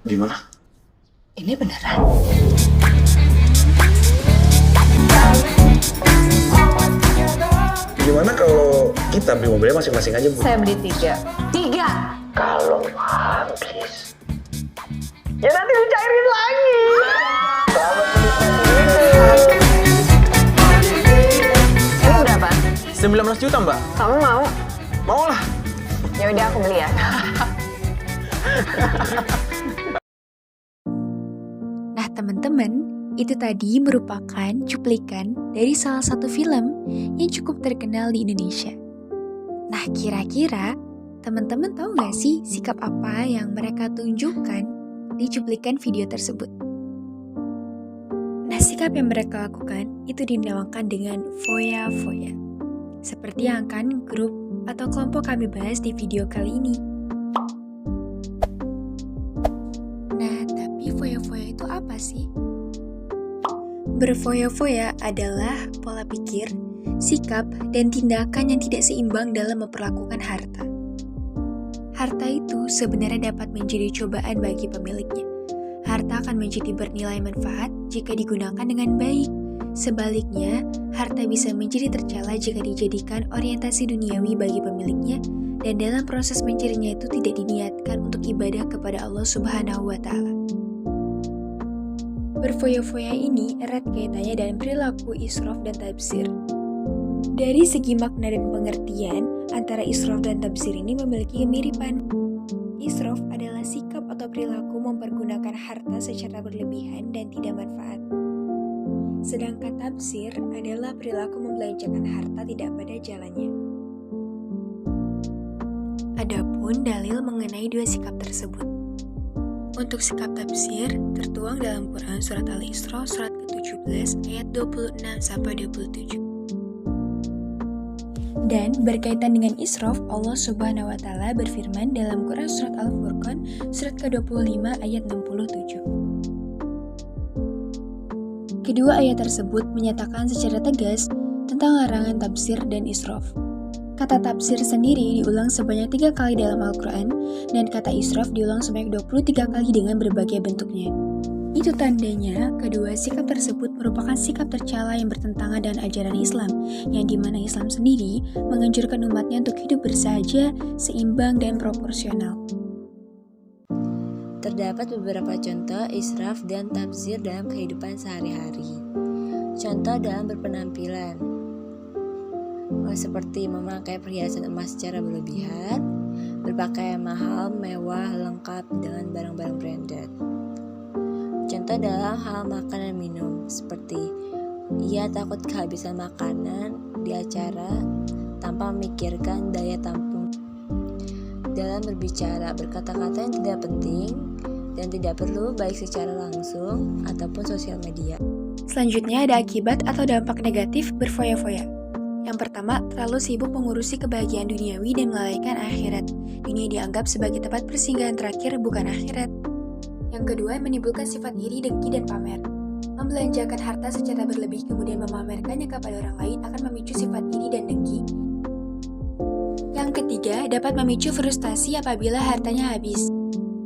Gimana? Ini beneran. Gimana kalau kita beli mobilnya masing-masing aja, Bu? Saya beli 3. 3? Kalau habis, Ya nanti dicairin lagi. Ini berapa? 19 juta, Mbak. Kamu mau? Mau lah. Ya udah aku beli ya. Nah teman-teman, itu tadi merupakan cuplikan dari salah satu film yang cukup terkenal di Indonesia. Nah kira-kira teman-teman tahu nggak sih sikap apa yang mereka tunjukkan di cuplikan video tersebut? Nah sikap yang mereka lakukan itu dinamakan dengan foya-foya. Seperti yang akan grup atau kelompok kami bahas di video kali ini. Nah, tapi foya-foya itu apa sih? Berfoya-foya adalah pola pikir, sikap, dan tindakan yang tidak seimbang dalam memperlakukan harta. Harta itu sebenarnya dapat menjadi cobaan bagi pemiliknya. Harta akan menjadi bernilai manfaat jika digunakan dengan baik. Sebaliknya, harta bisa menjadi tercela jika dijadikan orientasi duniawi bagi pemiliknya dan dalam proses mencarinya itu tidak diniatkan untuk ibadah kepada Allah Subhanahu wa Ta'ala. Berfoya-foya ini erat kaitannya dengan perilaku israf dan tabzir. Dari segi makna dan pengertian, antara israf dan tabzir ini memiliki kemiripan. Israf adalah sikap atau perilaku mempergunakan harta secara berlebihan dan tidak manfaat. Sedangkan tabzir adalah perilaku membelanjakan harta tidak pada jalannya. Adapun dalil mengenai dua sikap tersebut. Untuk sikap tabzir tertuang dalam Quran surat Al-Isra surat ke-17 ayat 26-27. Dan berkaitan dengan israf, Allah Subhanahu wa Ta'ala berfirman dalam Quran surat Al-Furqan surat ke-25 ayat 67. Kedua ayat tersebut menyatakan secara tegas tentang larangan tabzir dan israf. Kata tabzir sendiri diulang sebanyak 3 kali dalam Al-Quran, dan kata israf diulang sebanyak 23 kali dengan berbagai bentuknya. Itu tandanya kedua sikap tersebut merupakan sikap tercela yang bertentangan dengan ajaran Islam, yang dimana Islam sendiri menganjurkan umatnya untuk hidup bersahaja, seimbang, dan proporsional. Terdapat beberapa contoh israf dan tabzir dalam kehidupan sehari-hari. Contoh dalam berpenampilan, seperti memakai perhiasan emas secara berlebihan, berpakaian mahal, mewah, lengkap dengan barang-barang branded. Contoh dalam hal makan dan minum, seperti ia takut kehabisan makanan di acara tanpa memikirkan daya tampung. Dalam berbicara, berkata-kata yang tidak penting dan tidak perlu baik secara langsung ataupun sosial media. Selanjutnya ada akibat atau dampak negatif berfoya-foya. Yang pertama, terlalu sibuk mengurusi kebahagiaan duniawi dan melalaikan akhirat. Dunia dianggap sebagai tempat persinggahan terakhir, bukan akhirat. Yang kedua, menimbulkan sifat iri, dengki, dan pamer. Membelanjakan harta secara berlebih kemudian memamerkannya kepada orang lain akan memicu sifat iri dan dengki. Yang ketiga, dapat memicu frustasi apabila hartanya habis.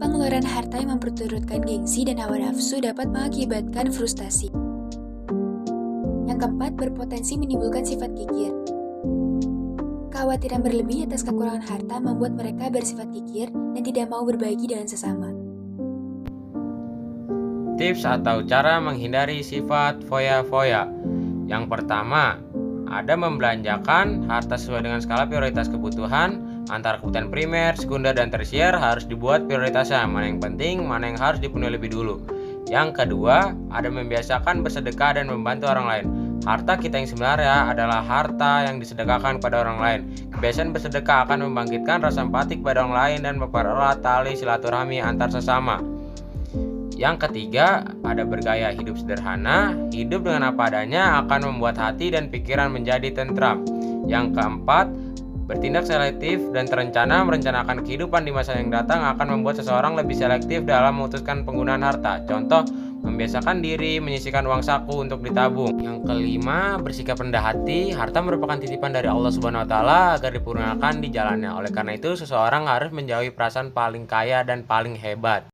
Pengeluaran harta yang memperturutkan gengsi dan hawa nafsu dapat mengakibatkan frustasi. Yang keempat, berpotensi menimbulkan sifat kikir. Kekhawatiran berlebih atas kekurangan harta membuat mereka bersifat kikir dan tidak mau berbagi dengan sesama. Tips atau cara menghindari sifat foya-foya. Yang pertama, ada membelanjakan harta sesuai dengan skala prioritas kebutuhan. Antara kebutuhan primer, sekunder, dan tersier harus dibuat prioritasnya, mana yang penting, mana yang harus dipenuhi lebih dulu. Yang kedua, ada membiasakan bersedekah dan membantu orang lain. Harta kita yang sebenarnya adalah harta yang disedekahkan pada orang lain. Kebiasaan bersedekah akan membangkitkan rasa empati pada orang lain dan mempererat tali silaturahmi antar sesama. Yang ketiga, ada bergaya hidup sederhana. Hidup dengan apa adanya akan membuat hati dan pikiran menjadi tentram. Yang keempat, bertindak selektif dan terencana. Merencanakan kehidupan di masa yang datang akan membuat seseorang lebih selektif dalam memutuskan penggunaan harta. Contoh, membiasakan diri menyisihkan uang saku untuk ditabung. Yang kelima, bersikap rendah hati. Harta merupakan titipan dari Allah Subhanahu wa taala agar dipurnakan di jalannya. Oleh karena itu, seseorang harus menjauhi perasaan paling kaya dan paling hebat.